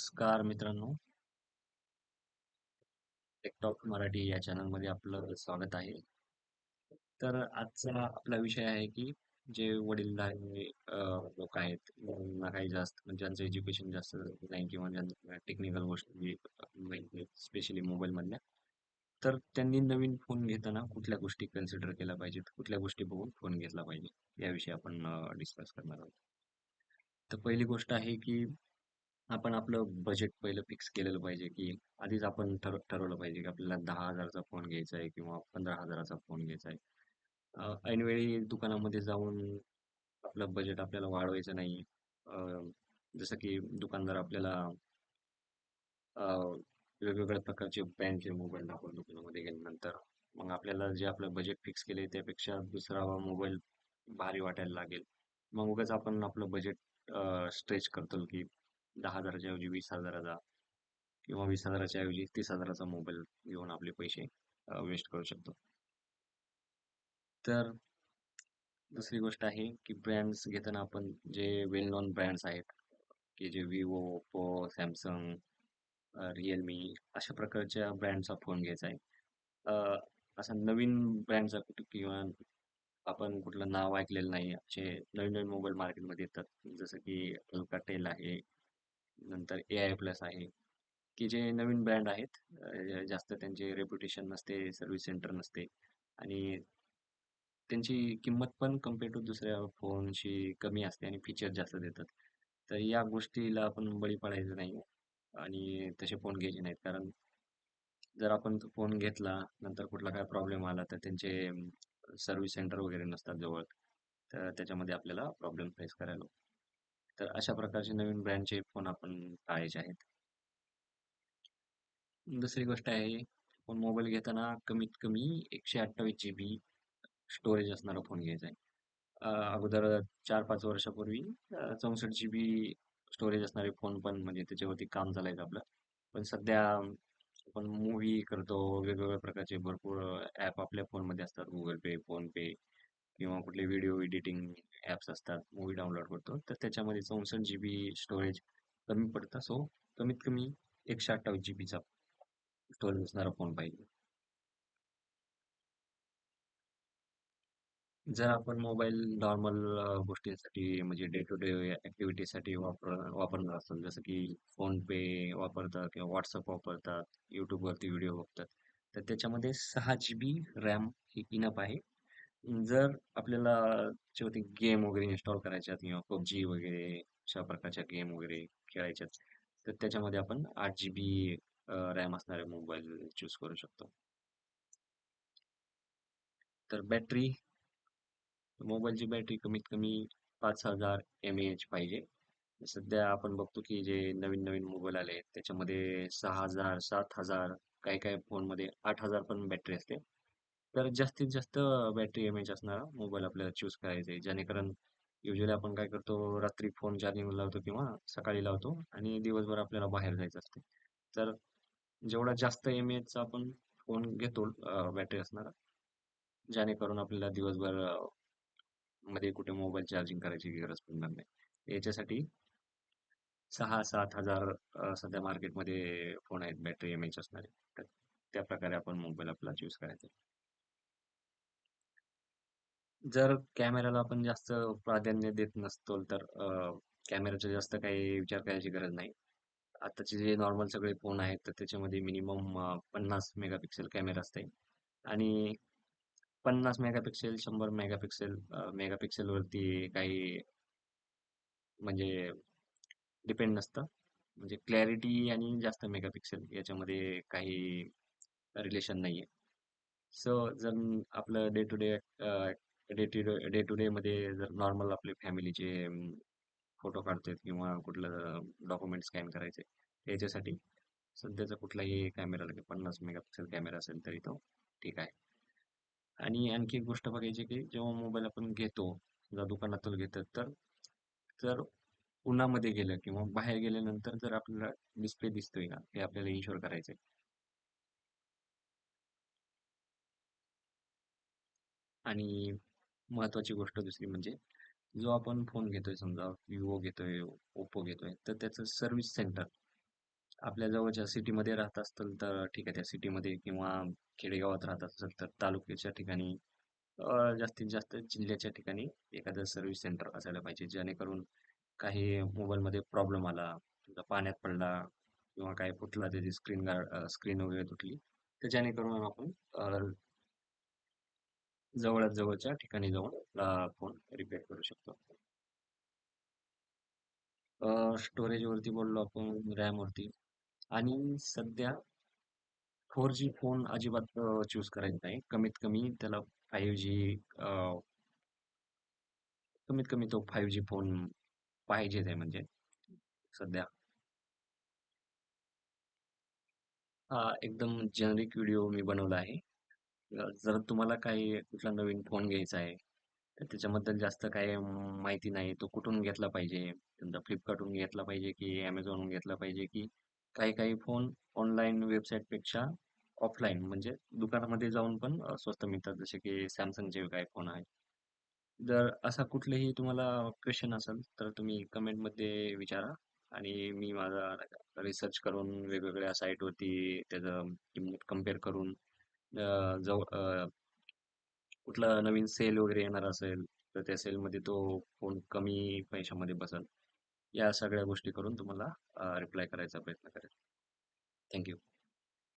नमस्कार मित्रांनो, टेकटॉक मराठी या चॅनलमध्ये आपलं स्वागत आहे. तर आजचा आपला विषय आहे की जे वडीलधारे लोक आहेत, ज्यांना काही जास्त म्हणजे ज्यांचं एज्युकेशन जास्त नाही किंवा ज्यांना टेक्निकल गोष्टी माहिती स्पेशली मोबाईलमधल्या, तर त्यांनी नवीन फोन घेताना कुठल्या गोष्टी कन्सिडर केल्या पाहिजेत, कुठल्या गोष्टी बघून फोन घेतला पाहिजे, याविषयी आपण डिस्कस करणार आहोत. तर पहिली गोष्ट आहे की आपण आपलं बजेट पहिलं फिक्स केलेलं पाहिजे, की आधीच आपण ठरवलं पाहिजे की आपल्याला 10,000चा फोन घ्यायचा आहे किंवा 15,000चा फोन घ्यायचा आहे. ऐनवेळी दुकानामध्ये जाऊन आपलं बजेट आपल्याला वाढवायचं नाही. अ, जसं की दुकानदार आपल्याला अ, वेगवेगळ्या प्रकारचे ब्रँडचे मोबाईल दाखवून दुकानामध्ये गेल्यानंतर मग आपल्याला जे आपलं बजेट फिक्स केले त्यापेक्षा दुसरा मोबाईल भारी वाटायला लागेल. मग उगाच आपण आपलं बजेट स्ट्रेच करतो की 10,000च्या ऐवजी 20,000चा किंवा 20,000च्या ऐवजी 30,000चा मोबाईल घेऊन आपले पैसे वेस्ट करू शकतो. तर दुसरी गोष्ट आहे की ब्रँड्स घेताना आपण जे वेल नोन ब्रँड्स आहेत की जे विवो, ओप्पो, सॅमसंग, रिअलमी अशा प्रकारच्या ब्रँडचा फोन घ्यायचा आहे. अ, असा नवीन ब्रँडचा किंवा आपण कुठलं नाव ऐकलेलं नाही असे नवीन नवीन मोबाईल मार्केटमध्ये येतात. जसं की अल्काटेल आहे, नंतर AI प्लस आहे, की जे नवीन ब्रँड आहेत. जास्त त्यांचे रेप्युटेशन नसते, सर्व्हिस सेंटर नसते आणि त्यांची किंमत पण कम्पेअर टू दुसऱ्या फोनशी कमी असते आणि फीचर जास्त देतात. तर या गोष्टीला आपण बळी पडायचं नाही आणि तसे फोन घ्यायचे नाहीत. कारण जर आपण तो फोन घेतला, नंतर कुठला काय प्रॉब्लेम आला तर त्यांचे सर्व्हिस सेंटर वगैरे नसतात जवळ. तर त्याच्यामध्ये आपल्याला प्रॉब्लेम फेस करायला होतो. तर अशा प्रकारचे नवीन ब्रँडचे फोन आपण टाळायचे आहेत. दुसरी गोष्ट आहे, आपण मोबाईल घेताना कमीत कमी 128 GB स्टोरेज असणारा फोन घ्यायचा आहे. अगोदर 4-5 वर्षापूर्वी 64 GB स्टोरेज असणारे फोन पण म्हणजे त्याच्यावरती काम चालायचं आपलं. पण सध्या आपण मूव्ही करतो, वेगवेगळ्या प्रकारचे भरपूर ॲप आपल्या फोनमध्ये असतात. गुगल पे, फोन पे किंवा कुठले व्हिडिओ एडिटिंग ॲप्स असतात. मूव्ही डाउनलोड करतो, तर त्याच्यामध्ये 64 GB स्टोरेज कमी पडतं. सो कमीत कमी 128 GBचा स्टोरेज असणारा फोन पाहिजे. जर आपण मोबाईल नॉर्मल गोष्टींसाठी म्हणजे डे टू डे ॲक्टिव्हिटीसाठी वापरणार असेल जसं की फोन पे वापरतात किंवा व्हॉट्सअप वापरतात, यूट्यूबवरती व्हिडिओ बघतात, तर त्याच्यामध्ये 6 GB रॅम ही इनफ आहे. जर आपल्याला त्याच्यावरती गेम वगैरे इन्स्टॉल करायच्यात किंवा पबजी वगैरे अशा प्रकारच्या गेम वगैरे खेळायच्यात, तर त्याच्यामध्ये आपण 8 GB रॅम असणारे मोबाईल चूज करू शकतो. तर बॅटरी मोबाईलची बॅटरी कमीत कमी 5,000 mAh पाहिजे. सध्या आपण बघतो की जे नवीन नवीन मोबाईल आले आहेत त्याच्यामध्ये 6,000, 7,000, काही काही फोनमध्ये 8,000 पण बॅटरी असते. तर जास्तीत जास्त बॅटरी एमएच असणारा मोबाईल आपल्याला चूज करायचा आहे. जेणेकरून युजली आपण काय करतो, रात्री फोन चार्जिंग लावतो किंवा सकाळी लावतो आणि दिवसभर आपल्याला बाहेर जायचं असते. तर जेवढा जास्त एमएचचा आपण फोन घेतो बॅटरी असणारा, जेणेकरून आपल्याला दिवसभर मध्ये कुठे मोबाईल चार्जिंग करायची गरज पडणार नाही. याच्यासाठी 6-7 हजार सध्या मार्केटमध्ये फोन आहेत बॅटरी एमएच असणारे. तर त्या प्रकारे आपण मोबाईल आपला चूज करायचा. जर कॅमेराला आपण जास्त प्राधान्य देत नसतो तर कॅमेराचा जास्त काही विचार करायची गरज नाही. आताचे जे नॉर्मल सगळे फोन आहेत तर त्याच्यामध्ये मिनिमम 50 मेगापिक्सल कॅमेरा असते आणि 50 मेगापिक्सल 100 मेगापिक्सल मेगापिक्सेलवरती काही म्हणजे डिपेंड नसतं. म्हणजे क्लॅरिटी आणि जास्त मेगापिक्सल याच्यामध्ये काही रिलेशन नाहीये. सो जर आपलं डे टू डे मध्ये जर नॉर्मल आपले फॅमिलीचे फोटो काढतात किंवा कुठलं डॉक्युमेंट स्कॅन करायचे याच्यासाठी सध्याचा कुठलाही कॅमेरा लागेल 50 मेगापिक्सल कॅमेरा असेल तरी तो ठीक आहे. आणि आणखी एक गोष्ट बघायची की जेव्हा मोबाईल आपण घेतो, समजा दुकानातून घेतो तर तर उन्हामध्ये गेलं किंवा बाहेर गेल्यानंतर जर आपल्याला डिस्प्ले दिसतोय का हे आपल्याला इन्शुअर करायचंय. आणि महत्वाची गोष्ट दुसरी म्हणजे जो आपण फोन घेतोय समजा विवो घेतोय, ओप्पो घेतोय तर त्याचं सर्व्हिस सेंटर आपल्या जवळच्या सिटीमध्ये राहत असतील तर ठीक आहे, त्या सिटीमध्ये किंवा खेडेगावात राहत असेल तर तालुक्याच्या ठिकाणी जास्तीत जास्त जिल्ह्याच्या ठिकाणी एखादं सर्व्हिस सेंटर असायला पाहिजे, जेणेकरून काही मोबाईलमध्ये प्रॉब्लेम आला, तुमचा पाण्यात पडला किंवा काय फुटला, त्याची स्क्रीन वगैरे तुटली, तर जेणेकरून आपण जवळात जवळच्या ठिकाणी जाऊन फोन रिपेअर करू शकतो. स्टोरेज वरती बोललो आपण, रॅम वरती. आणि सध्या 4G फोन अजिबात चूज करायचा नाही. कमीत कमी त्याला 5G, कमीत कमी तो 5G फोन पाहिजेच आहे म्हणजे सध्या. हा एकदम जेनरिक व्हिडिओ मी बनवला आहे. जर तुम्हाला काही कुठला नवीन फोन घ्यायचा आहे तर त्याच्याबद्दल जास्त काही माहिती नाही, तो कुठून घेतला पाहिजे, समजा फ्लिपकार्टहून घेतला पाहिजे की ॲमेझॉनहून घेतला पाहिजे, की काही काही फोन ऑनलाईन वेबसाईटपेक्षा ऑफलाईन म्हणजे दुकानामध्ये जाऊन पण स्वस्त मिळतात, जसे की सॅमसंगचे काही फोन आहेत. जर असा कुठलेही तुम्हाला क्वेश्चन असेल तर तुम्ही कमेंटमध्ये विचारा, आणि मी माझा रिसर्च करून वेगवेगळ्या साईटवरती त्याचं किंमत कम्पेअर करून कुठला नवीन सेल वगैरे येणार असेल तर त्या सेलमध्ये तो फोन कमी पैशामध्ये बसेल, या सगळ्या गोष्टी करून तुम्हाला रिप्लाय करायचा प्रयत्न करेल. थँक्यू.